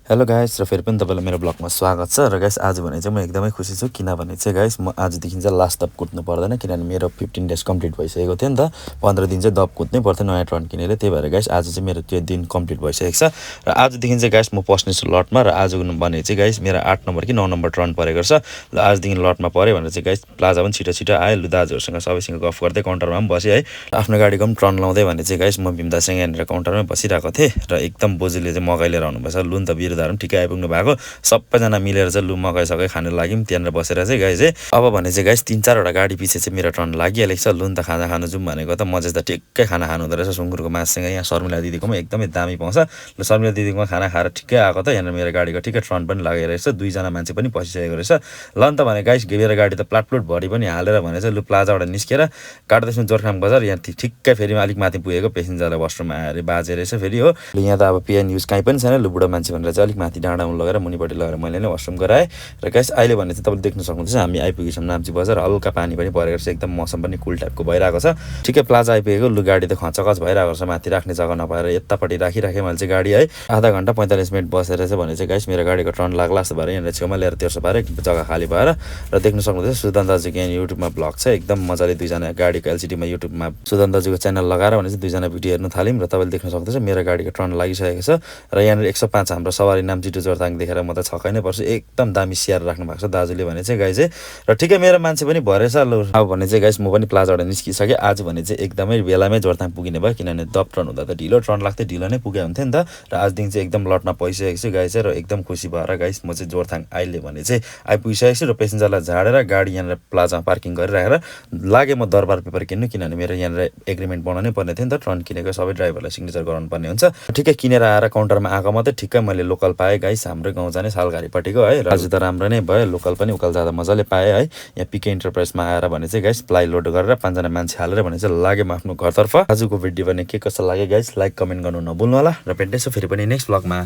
Hello guys र फेरि पनि तपाईँलाई मेरो ब्लगमा स्वागत छ र गाइस आज भने चाहिँ म एकदमै खुसी छु किनभने चाहिँ गाइस म आजदेखि चाहिँ लास्ट दब कुट्नु पर्दैन किनभने मेरो 15 डेज कम्प्लिट भइसकेको थियो नि त 15 दिन चाहिँ दब कुट्नै पर्थ्यो नयाँ ट्रन किनेर त्यही भएर गाइस आज चाहिँ मेरो त्यो दिन कम्प्लिट भइसकेको छ र आजदेखि चाहिँ गाइस म पस्नेछु लटमा र आज भने चाहिँ गाइस मेरो 8 नम्बर कि 9 नम्बर ट्रन परेको छ ल आजदेखि लटमा पऱ्यो भनेर चाहिँ गाइस प्लाजा पनि छिटो छिटो आयो लु दाजुहरूसँग सबैसँग गफ गर्दै काउन्टरमा पनि बसेँ है आफ्नो गाडीको पनि ट्रन लाउँदै भने चाहिँ गाइस म भीमदासँग यहाँनिर काउन्टरमै बसिरहेको थिएँ र एकदम बोजूले चाहिँ मकै लिएर आउनुभएछ लु नि त बिरुदाहरू पनि ठिकै आइपुग्नु भएको सबैजना मिलेर चाहिँ लु मकै सकै खानु लाग्यौँ त्यहाँनिर बसेर चाहिँ गाइस चाहिँ अब भने चाहिँ गाइस 3-4वटा गाडी पछि चाहिँ मेरो टर्न लागिहालेको छ लु नि त खाना खानु जाउँ भनेको त म चाहिँ त ठिक्कै खाना खानु हुँदो रहेछ सुँगुरको मासुसँग यहाँ शर्मिला दिदीकोमा एकदमै दामी पाउँछ ल शर्मिला दिदीकोमा खाना खाएर ठिक्कै आएको त यहाँनिर मेरो गाडीको ठिक्कै ट्रन पनि लागेको रहेछ 2जना मान्छे पनि पसिसकेको रहेछ ल नि त भने गाइस मेरो गाडी त प्लाटप्लुट भरि पनि हालेर भने चाहिँ लु प्लाजाबाट निस्केर काट्दैछौँ जोरखाम बजार यहाँ ठिक्कै फेरि अलिक माथि पुगेको पेसेन्जरलाई वासरुम आएर बाजे रहेछ फेरि हो यहाँ त अब पिएन युज कहीँ पनि छैन लु बुढो मान्छे भनेर चाहिँ अलिक माथि डाँडामा लगेर मुनिपट्टि लगेर मैले नै वासरुम गराएँ र गाइस अहिले भने चाहिँ तपाईँले देख्न सक्नुहुन्छ हामी आइपुगेछौँ नाम्ची बजार हल्का पानी पनि परेको छ एकदम मौसम पनि कुल टाइपको भइरहेको छ ठिकै प्लाजा आइपुगेको लु गाडी त खचखच भइरहेको छ माथि राख्ने जग्गा नपाएर यतापट्टि राखिराखेँ मैले चाहिँ गाडी है आधा घन्टा 45 मिनट बसेर चाहिँ भने चाहिँ गाइस मेरो गाडीको टर्न लाग्ला जस्तो भएर यहाँनिर छेउमा ल्याएर तेर्सो पारेँ जग्गा खाली भएर र देख्न सक्नुहुन्छ सुदन दाजुको यहाँ युट्युबमा ब्लग छ एकदम मजाले 2जना गाडीको एलसिडीमा युट्युबमा सुदन दाजुको च्यानल लगाएर भने चाहिँ 2जना भिडियो हेर्न थाल्यौँ र तपाईँले देख्न सक्नुहुन्छ मेरो गाडीको टर्न लागिसकेको छ र यहाँनिर 105 हाम्रो सवारी नाम्ची टु जोरथाङ देखेर म त छक्कै नै पर्छु एकदम दामी स्याहार राख्नु भएको छ दाजुले भने चाहिँ गाइस चाहिँ र ठिकै मेरो मान्छे पनि भरेछ लु अब भने चाहिँ गाइस म पनि प्लाजाबाट निस्किसकेँ आज भने चाहिँ एकदमै बेलामै जोरथाङ पुगिने भयो किनभने दब ट्रन हुँदा त ढिलो ट्रन लाग्थ्यो ढिलो नै पुगे हुन्थ्यो नि त र आजदेखि चाहिँ एकदम लटमा पसिसकेको छु गाइस र एकदम खुसी भएर गाइस म चाहिँ जोरथाङ अहिले भने चाहिँ आइपुगिसकेको छु र पेसेन्जरलाई झाडेर गाडी यहाँनिर प्लाजामा पार्किङ गरिराखेर लागे म दरबार पेपर किन्नु किनभने मेरो यहाँनिर एग्रिमेन्ट बनाउनै पर्ने थियो नि त ट्रन किनेको सबै ड्राइभरलाई सिग्नेचर गराउनु पर्ने हुन्छ ठिकै किनेर आएर काउन्टरमा आएको मात्रै ठिक्कै मैले लोकल पाएँ गाइस हाम्रो गाउँ जाने सालघारीपट्टिको है र आज त राम्रो नै भयो लोकल पनि उकाल जाँदा मजाले पाएँ है यहाँ पिके इन्टरप्राइजमा आएर भने चाहिँ गाइस प्लाई लोड गरेर 5जना मान्छे हालेर भने चाहिँ लाग्यो म आफ्नो घरतर्फ आजको भिडियो भने के कस्तो लाग्यो गाइस लाइक कमेन्ट गर्नु नभुल्नु होला र भेट्दैछु फेरि पनि नेक्स्ट ब्लगमा।